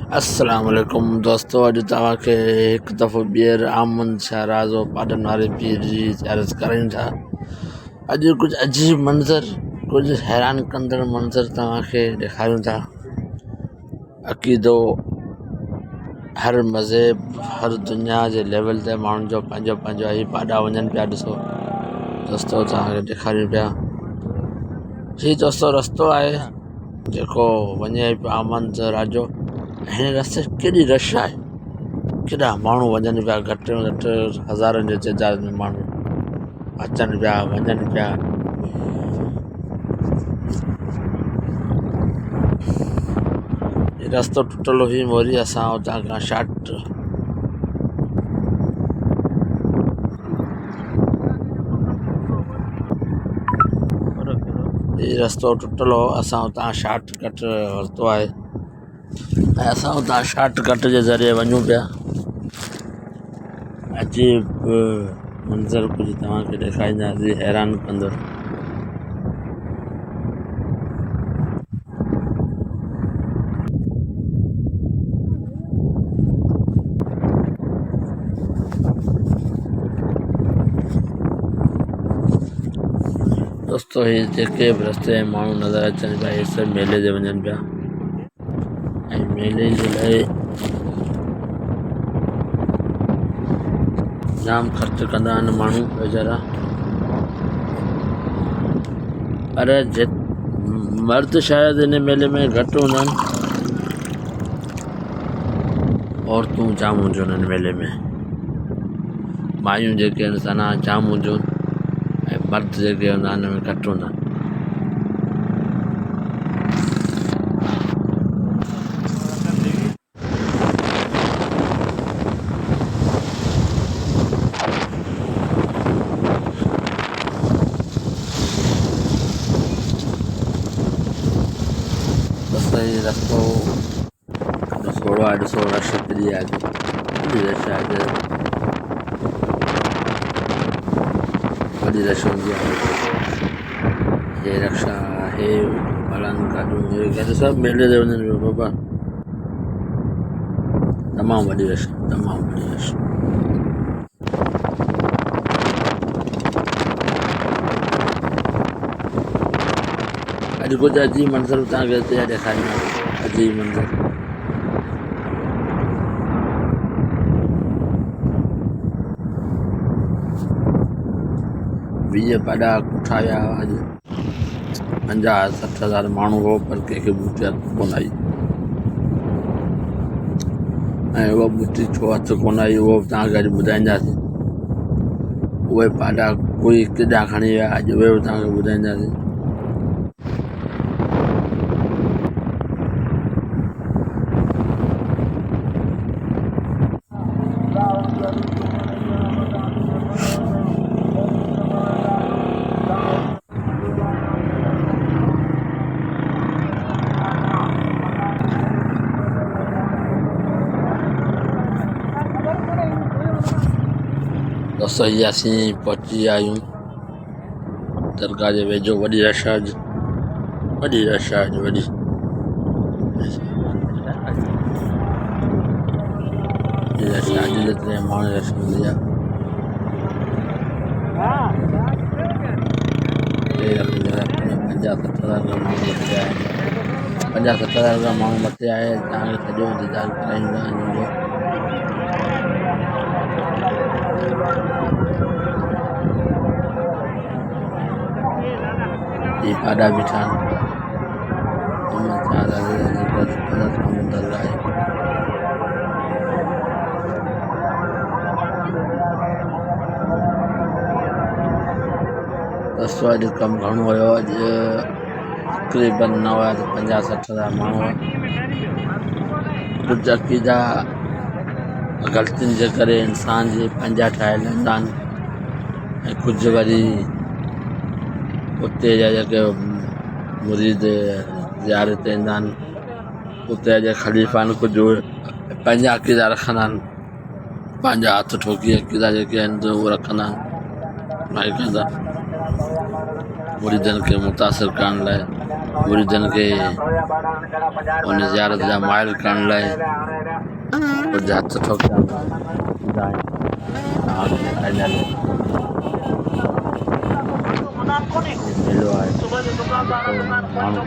अस्सलाम वालेकुम दोस्तों, अॼु तव्हांखे हिकु दफ़ो ॿीहर आमन शहराज़ पाडन वारे पीर जी ज़ियारत करायूं था। अॼु कुझु अजीब मंज़र, कुझु हैरान कंदड़ मंज़र तव्हांखे ॾेखारियूं था। अक़ीदो हर मज़हब, हर दुनिया जे लेवल ते माण्हुनि जो पंहिंजो पंहिंजो ई पाॾा वञनि पिया। ॾिसो दोस्तो, तव्हांखे ॾेखारियूं पिया। हीउ दोस्तो रस्तो आहे जेको वञे पियो आमन शहराज़ जो। हिन रस्ते केॾी रश आहे, केॾा माण्हू वञनि पिया, घटि में घटि हज़ारनि जे तइदाद में माण्हू अचनि पिया वञनि पिया। हीउ रस्तो टुटल हुई मोरी, असां हुतां खां शार्ट हीउ रस्तो टुटल हो, असां हुतां शॉर्टकट वरितो आहे ऐं असां हुतां शॉर्टकट जे ज़रिए वञूं पिया। अजीब मंज़र कुझु तव्हांखे ॾेखारींदासीं, हैरान कंदड़। दोस्तों, हीअ जेके बि रस्ते माण्हू नज़र अचनि पिया, इहे सभु मेले ते वञनि पिया ऐं मेले जे लाइ जाम ख़र्च कंदा आहिनि माण्हू वीचारा। पर मर्द शायदि हिन मेले में घटि हूंदा आहिनि, औरतूं जाम हूंदियूं आहिनि हिन मेले में। मायूं जेके आहिनि सना जाम हूंदियूं आहिनि ऐं मर्द जेके हूंदा आहिनि हिन में घटि हूंदा आहिनि। हीउ रस्तो ॾाढो सोढ़ो आहे, ॾिसो रश केॾी आहे, केॾी रश आहे, वॾी रश हूंदी आहे। हे रक्षा, हे हलनि गाॾियूं, हे गाॾियूं सभु मेले ते वञनि पियो बाबा। तमामु वॾी रश, तमामु वॾी रश। अॼु कुझु अजीब मंज़र तव्हांखे हिते ॾेखारींदा, अजीब मंज़र। वीह पाॾा ठाहिया अॼु, 50-60 हज़ार माण्हू हो, पर कंहिंखे ॿूटी हथ कोन आई। ऐं उहा ॿूटी छो हथ कोन आई, उहो बि तव्हांखे अॼु ॿुधाईंदासीं। उहे पाॾा कोई केॾा खणी विया, अॼु उहे बि तव्हांखे ॿुधाईंदासीं। दोस्तों, हीअ असीं पहुची विया आहियूं दरगाह जे वेझो। वॾी रश आहे अॼु, वॾी रश आहे अॼु, वॾी। रश अॼु जेतिरे माण्हू रश हूंदी आहे। 50-60 हज़ार खां माण्हू मथे आहे, 50-60 हज़ार खां माण्हू मथे आहे। तव्हांखे सॼो इंतज़ारु कराईंदा हिननि जो। ये पाड़ा बिठा दोस्तों, अॼु कमु घणो हुयो। अॼु तक़रीबन न हुया त 50-60 हज़ार माण्हू। कुझु अक़ीदा ग़लतियुनि जे करे इंसान जे पंहिंजा ठाहियल हूंदा आहिनि ऐं कुझु वरी उते जा जेके मुरीद ज़ियारत ईंदा आहिनि, उते जा ख़लीफ़ा आहिनि, कुझु पंहिंजा अक़ीदा रखंदा आहिनि, पंहिंजा हथ ठोकी अक़ीदा जेके आहिनि उहे रखंदा आहिनि मुरीदनि खे मुतासिर करण लाइ। मुरीदनि खे उन ज़ियारत जा माइल करण लाइ कुझु हथ ठोकिया हूंदा आहिनि। मेलो आहे माण्हू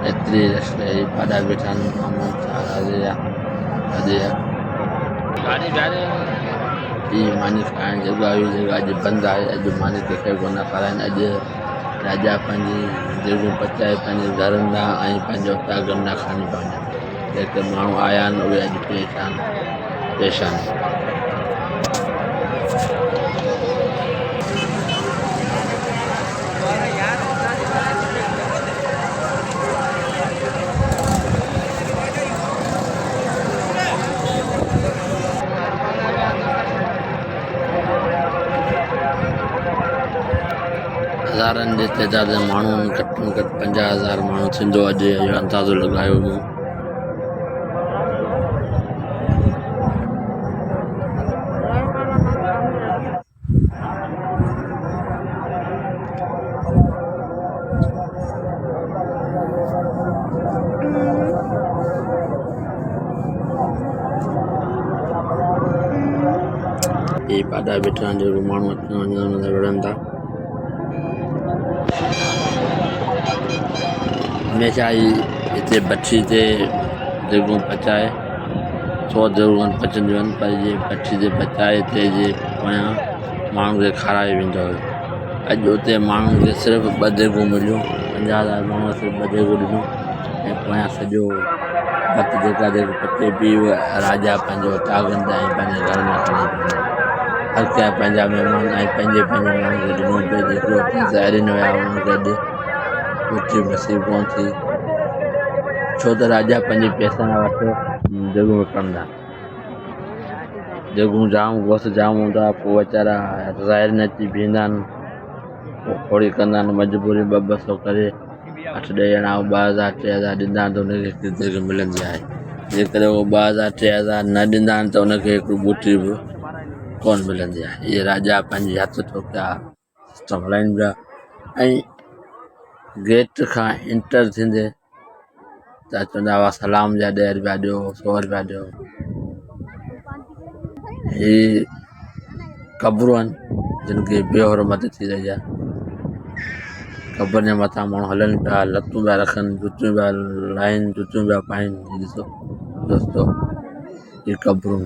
एतिरी रस्ते पाॾा वेठा आहिनि गाॾी बीहारे हीअ मानी खाइण जॻह हुई जेका अॼु बंदि आहे। अॼु मानी कंहिंखे कोन खाराइनि। अॼु राजा पंहिंजी जॻहियूं पचाए पंहिंजे घरनि लाइ ऐं पंहिंजे उतागनि लाइ खणी पवंदा। जेके माण्हू आया आहिनि उहे अॼु पेश आहिनि। हज़ारनि जे तइदाद में माण्हू घटि में घटि 50,000 माण्हू थींदो अॼु इहो अंदाज़ो लॻायो हो। ये पाॾा वेठा आहिनि जेको माण्हू अचण वञण में विढ़नि था। हमेशह ई हिते भठी ते देगूं पचाए 100 देगूं पचंदियूं आहिनि पर इहे भठी ते पचाए ते जे पोयां माण्हू खे खाराए वेंदो हुयो। अॼु उते माण्हुनि खे सिर्फ़ु 2 देगूं मिलियूं। 50,000 माण्हू सिर्फ़ु 2 देगूं ॾिनियूं ऐं पोयां सॼो भत जेका पचे पई उहा राजा पंहिंजो तागनि तां ऐं पंहिंजे घर में खणी पवंदा। हर कंहिं पंहिंजा महिमान ऐं पंहिंजे माण्हुनि खे ॾिनो पिए जेको ज़ाइरीन हुया उन्हनि खे अॼु रोटी नसीब कोन थी छो त राजा पंहिंजे पैसनि वटि देगूं विकिणंदा। देगूं जाम गोश्त जाम हूंदा पोइ वीचारा ज़ाइरीन अची बीहंदा आहिनि पोइ खोड़ी कंदा आहिनि मजबूरी 200 करे 8-10 ॼणा 2,000 3,000 ॾींदा आहिनि त उनखे हिकु देग मिलंदी आहे। जेकॾहिं उहो 2,000 3,000 न ॾींदा आहिनि त उनखे हिकु ॿूटी बि कोन मिलंदी आहे। इहे राजा पंहिंजे हथ ठोकिया सिस्टम हलाइनि पिया ऐं गेट खां इंटर थींदे त चवंदा हुआ सलाम जा 10 रुपया ॾियो 100 रुपया ॾियो। ही क़बरूं आहिनि जिन खे बेहरमत थी रही आहे। क़बर जे मथां माण्हू हलनि पिया लतूं पिया रखनि जुतियूं पिया लाइनि जुतियूं पिया पाइनि। ॾिसो दोस्तो ही क़बरूं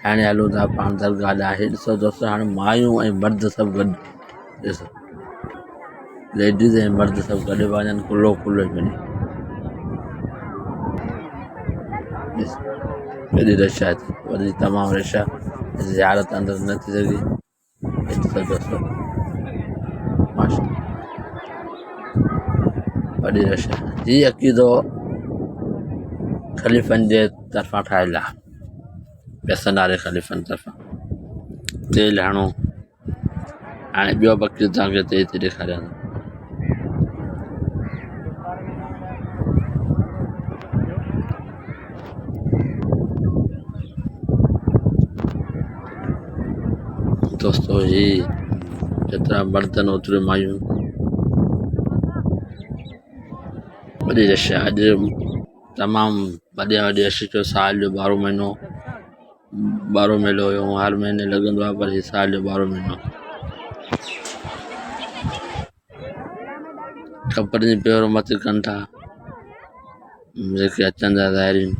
हाणे हलूं था पाण दरगाह ॾांहुं। ॾिसो दोस्तो हाणे मायूं ऐं मर्द सभु गॾु ॾिसो लेडीज़ ऐं मर्द सभु गॾु पिया वञनि कुल्लो कुल्लो वञे। केॾी रश आहे वरी तमामु रश आहे। ज़ियारत अंदरि न थी सघी। ॾिसो दोस्तो माशा वॾी रश आहे। हीअ अक़ीदो ख़लीफ़नि जे तरफ़ां ठाहियलु आहे। पैसनि वारे ख़लीफ़नि तरफ़ां तेल हणो। हाणे ॿियो बक़ीद तव्हांखे हिते ॾेखारियां थो। दोस्तो ही जेतिरा मर्द आहिनि ओतिरियूं मायूं। वॾी रश आहे अॼु तमामु वॾे रश जो साल जो 12 महीनो 12 मेलो हुयो। हर महीने लॻंदो आहे पर हीउ साल जो 12 महीनो। ख़बर जी बेहरमत कनि था जेके अचनि था ज़ाइरीन।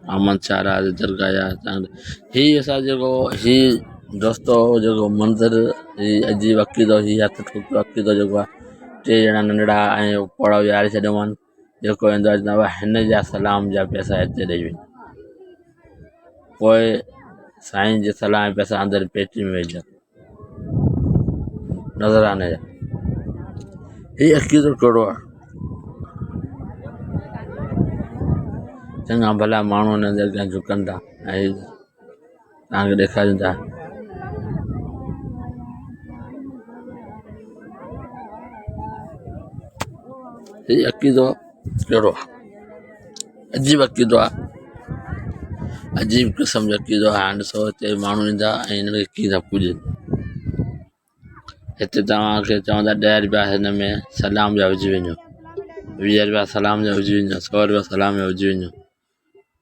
अहमद शाह राज दरगाह जा ही असां जेको ही दोस्तो जेको मंदरु ही अजीब अक़ीदो ही हथ ठोकियो अक़ीदो जेको आहे 3 ॼणा नंढड़ा ऐं पौड़ा विहारे छॾियो आहिनि। जेको वेंदो आहे चवंदो आहे हिन जा सलाम जा पैसा हिते ॾेई वञ पोइ साईं जे सलाम जा पैसा अंदरि पेटी में विझ नज़राने जा। ही अक़ीदो कहिड़ो आहे? चङा भला माण्हू हिन जे अॻियां झुकनि था ऐं तव्हांखे ॾेखारियूं था। हीउ अक़ीदो कहिड़ो आहे? अजीब अक़ीदो आहे, अजीब क़िस्म जो अक़ीदो आहे। हाणे ॾिसो हिते माण्हू ईंदा ऐं हिनखे कीअं था पूॼनि। हिते तव्हांखे चवंदा 10 रुपया हिन में सलाम जा विझी वञो, 20 रुपया सलाम जा विझी वञो, 100 रुपया सलाम जा विझी वञो।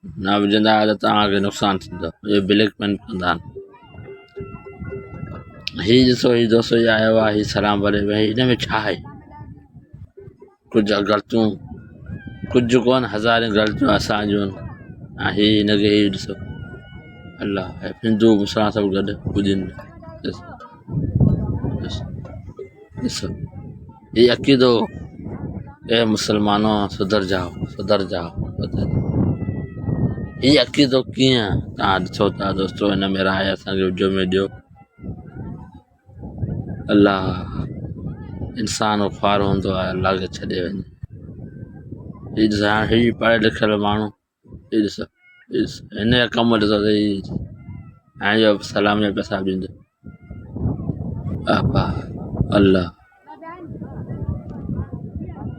न विझंदा त तव्हांखे नुक़सानु थींदो। इहे ब्लैकमेल कंदा आहिनि। हीउ ॾिसो, हीउ दोस्तो ई आयो आहे, हीउ सलाम भरे भई हिन में छा आहे? कुझु ग़लतियूं, कुझु कोन, हज़ारे ग़लतियूं असांजूं आहिनि। ऐं हीउ हिनखे हीउ ॾिसो, अलाह हिंदू मुस्लमान सभु गॾु पूॼनि। ॾिसो हीउ अक़ीदो, ए मुस्लमानो सुधर जाओ, सुधर जाओ, सुधर। हीउ अक़ीदो कीअं तव्हां ॾिसो था दोस्तो? हिन में राय असांखे विडियो में ॾियो। अलाह इंसान ख़्वार हूंदो आहे, अलाह खे छॾे वञे। हीउ ॾिसो, हाणे हीउ पढ़ियल लिखियल माण्हू, हीउ ॾिसो, हिन जा कम ॾिसो त हाणे जो सलाम जा पैसा ॾींदो। अलाह,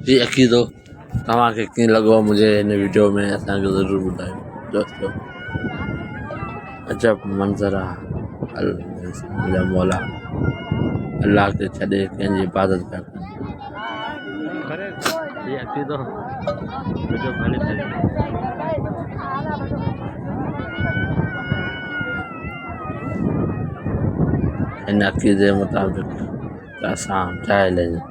हीउ अक़ीदो तव्हांखे कीअं लॻो मुंहिंजे हिन वीडियो में? असांखे ज़रूरु ॿुधायो दोस्तो। अजब मंज़र आहे। मुंहिंजा मौला अलाह खे छॾे कंहिंजी इबादत पिया कनि। हीउ अक़ीदो हिन अक़ीदे मुताबिक़ त असां जाइल आहियूं।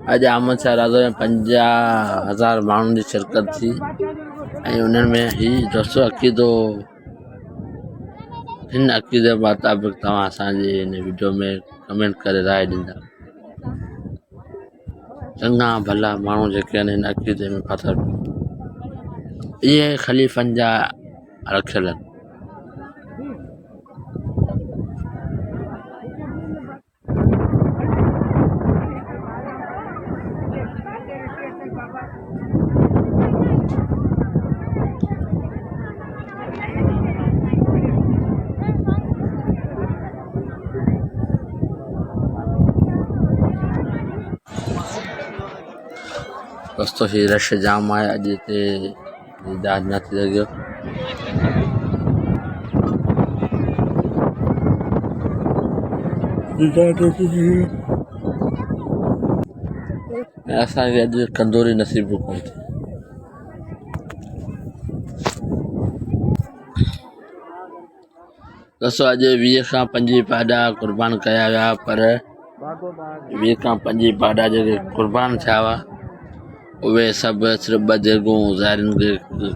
अॼु अहमद शाह राज़ो में 50,000 माण्हुनि जी शिरकत थी ऐं उन्हनि में हीउ दोस्तो अक़ीदो, हिन अक़ीदे मुताबिक़ तव्हां असांजे हिन वीडियो में कमेंट करे राय ॾींदा। चङा भला माण्हू जेके आहिनि हिन अक़ीदे में फाथल, इहे ख़लीफ़नि जा रखियल आहिनि। दोस्तो हीउ रश जाम आहे अॼु हिते, इजाज़ न थी सघियो। असांखे अॼु कंदूरी नसीब कोन थी। दोस्तो अॼु 20 खां 25 पाॾा क़ुर्बान कया विया, पर 20 खां 25 पाॾा जेके क़ुर्बान थिया हुआ उहे सभु सिर्फ़ु 2 देगूं ज़ाहिरनि खे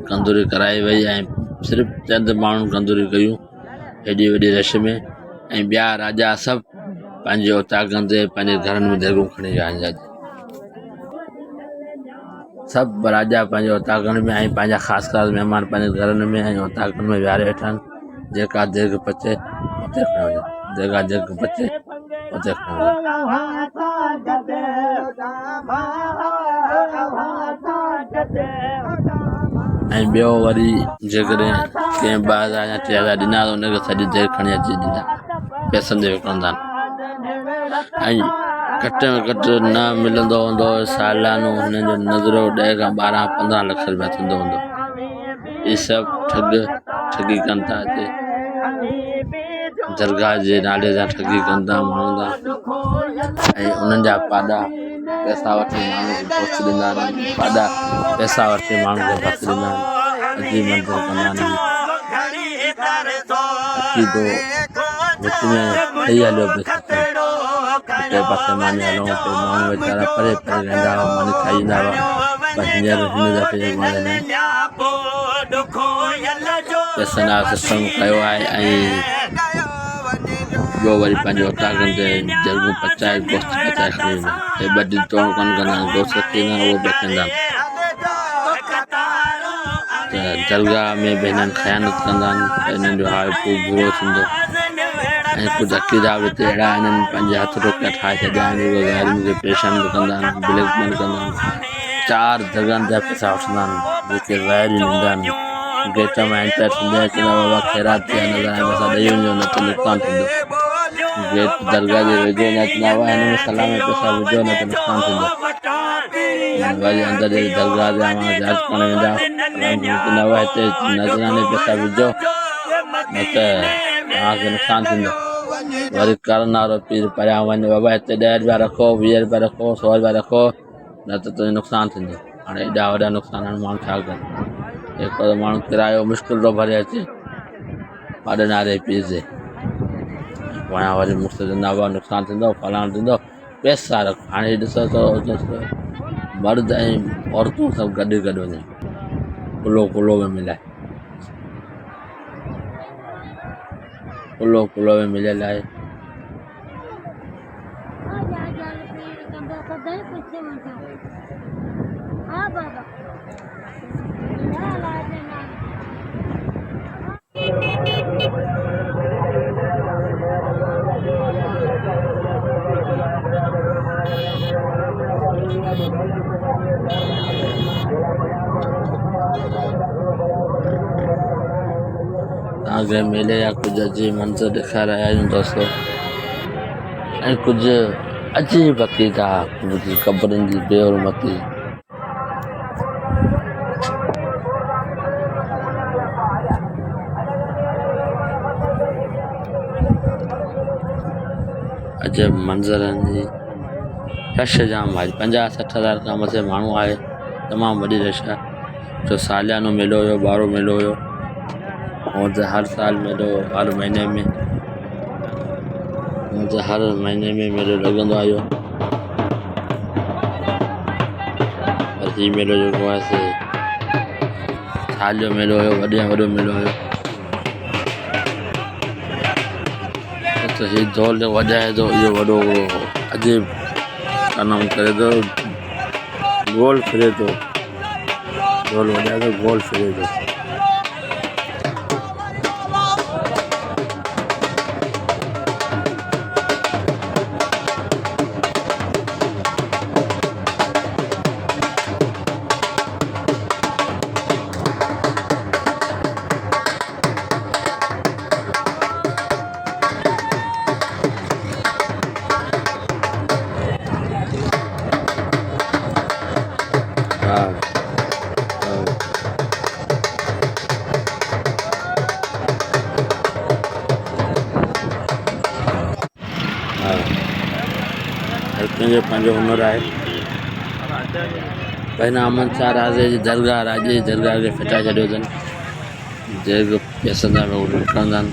कंदूरी कराई वई ऐं सिर्फ़ु चंद माण्हुनि कंदूरी कयूं हेॾी वॾी रश में। ऐं ॿिया राजा सभु पंहिंजे उतागनि ते पंहिंजे घरनि में देगूं खणी विया आहिनि। सभु राजा पंहिंजे उतागनि में ऐं पंहिंजा ख़ासि महिमान पंहिंजे घरनि में ऐं उतागनि में विहारे वेठा आहिनि। जेका देग पचे उते खणी वञे, जेका देग पचे उते खणी वञे। ऐं ॿियो वरी जेकॾहिं कंहिं 2,000 या 3,000 ॾिना त हुनखे सॼी देग खणी अची ॾींदा, पैसनि ते विकिणंदा आहिनि। ऐं घटि में घटि न मिलंदो हूंदो सालानो हुननि जो नज़रो 10 खां 12 15 लख रुपया थींदो हूंदो। इहे सभु ठगी कनि था हिते, दरगाह जे नाले सां ठगी कनि था माण्हुनि सां। ऐं उन्हनि जा पाॾा पैसा वठी माण्हू खे गोश्त ॾींदा आहिनि, पाॾा पैसा वठी माण्हू खे भत ॾींदा आहिनि, अजीब मंज़र कंदा आहिनि। अक़ीदो विच में ठही हलियो हिते पासे माने हलूं पियो, माण्हू वीचारा परे परे रहंदा हुआ, मानी खाई ईंदा हुआ, पर हींअर हिन दफ़े पैसनि जो सिस्टम कयो आहे। ऐं ॿियो वरी पंहिंजे उतागनि ते जगूं पचाए गोश्त पचाए खणी ईंदा आहिनि। 2 ॾींहं तोड़ कोन कंदा आहिनि, गोश्त रखी ईंदा आहिनि, उहो बि रखंदा आहिनि। त दरगाह में बि हिननि ख़यानत कंदा आहिनि त हिननि जो हाल खूब बुरो थींदो। कुछ अकीदा भी अहिड़ा आहिनि पंहिंजे हथ टोकिया ठाहे छॾिया आहिनि जेको ज़ाहिरनि खे परेशान बि कंदा आहिनि ब्लैकमेल कंदा आहिनि 4 जॻहनि जा पैसा वठंदा आहिनि जेके ज़ाहिर ई ईंदा आहिनि गेट में एंटर थींदे चवंदा बाबा ख़ैरात थिया नज़र आया पैसा ॾेई वञो न त नुक़सानु थींदो गेट दरगाह जे वेझो न चवंदा हुआ हिन में सलाह में पैसा विझो न त नुक़सानु थींदो वरी अंदरि जे दरगाह ते माण्हू जाच करण वेंदा चवंदा हुआ हिते नज़राने पैसा विझो न त तव्हांखे नुक़सानु थींदो वरी करण वारो पीर परियां वञे बाबा हिते 10 रुपया रखो 20 रुपया रखो 100 रुपया रखो न त तुंहिंजो नुक़सानु थींदो हाणे एॾा वॾा नुक़सान आहिनि माण्हू छा कनि हिकु त माण्हू किरायो मुश्किल थो भरे अचे पाॾे नारे पीर जे पोयां वरी मूंखे चवंदा हुआ नुक़सानु थींदो फलाणो थींदो पैसा रख हाणे ॾिसो त मर्द ऐं औरतूं सभु गॾु वञनि कुलो में मिलाए कुलो में मिलियल आहे तव्हांखे मेले जा कुझु अजीब मंज़र ॾेखारे आहियूं दोस्तों ऐं कुझु अजीब अक़ीदा क़बरुनि जी बेहरमती अजब मंज़र आहिनि रश जाम आहे 50-60 हज़ार खां मथे माण्हू आहे तमामु वॾी रश आहे जो सालियानो मेलो हुयो 12 मेलो हुयो ऐं त हर साल मेलो हर महीने में मेलो लॻंदो आहे इहो पर हीउ मेलो जेको आहे से साल जो मेलो हुयो वॾे में वॾो मेलो हुयो त हीउ ढोल वॼाए थो इहो वॾो अजीब कनम करे थो गोल फिरे थो ढोल वॼाए थो गोल फिरे थो हर कंहिंजो पंहिंजो हुनर आहे पहिरियां अमन शाह राजे जी दरगाह राजे जी दरगाह खे फिटाए छॾियो अथनि जेके पैसनि में उहे विकिणंदा आहिनि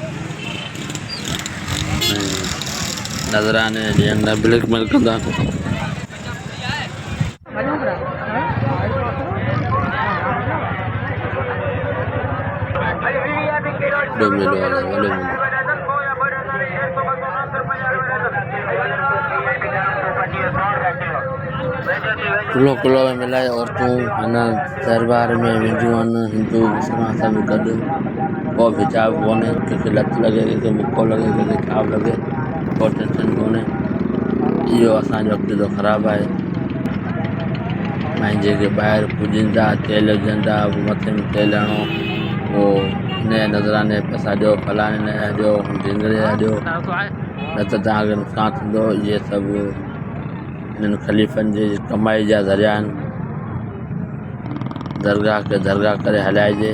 नज़राने ॾियनि लाइ ब्लैकमेल कंदा आहिनि वॾो मेलो आहे वॾो मेलो कुलो में मिलाए औरतूं हिन दरबार में वेंदियूं आहिनि हिंदू मुस्लमान सभु गॾु को हिजाब कोन्हे कंहिंखे लत लॻे कंहिंखे मुको लॻे कंहिंखे छा लॻे को टेंशन कोन्हे इहो असांजो अक़ीदो ख़राबु आहे ऐं जेके ॿाहिरि पुॼनि था तेल विझनि था मथे में तेल हणो पोइ हिन जा नज़राने पैसा ॾियो फलाणे जा ॾियो ढिंगरे जा ॾियो न त तव्हांखे नुक़सानु थींदो इहे सभु हिननि ख़लीफ़नि जी कमाई जा ज़रिया आहिनि दरगाह खे दरगाह करे हलाइजे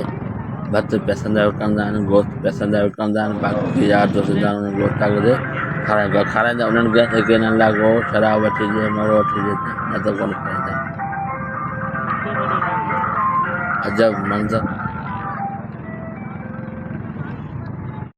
भत पैसनि जा विकिणंदा आहिनि गोश्त पैसनि जा विकिणंदा आहिनि बाक़ी यार दोस्त ईंदा आहिनि उन्हनि गोश्त खे खाराईंदा उन्हनि खे हिननि लाइ को शराब वठिजे मरो वठिजे न त कोन खाईंदा अजब मंज़र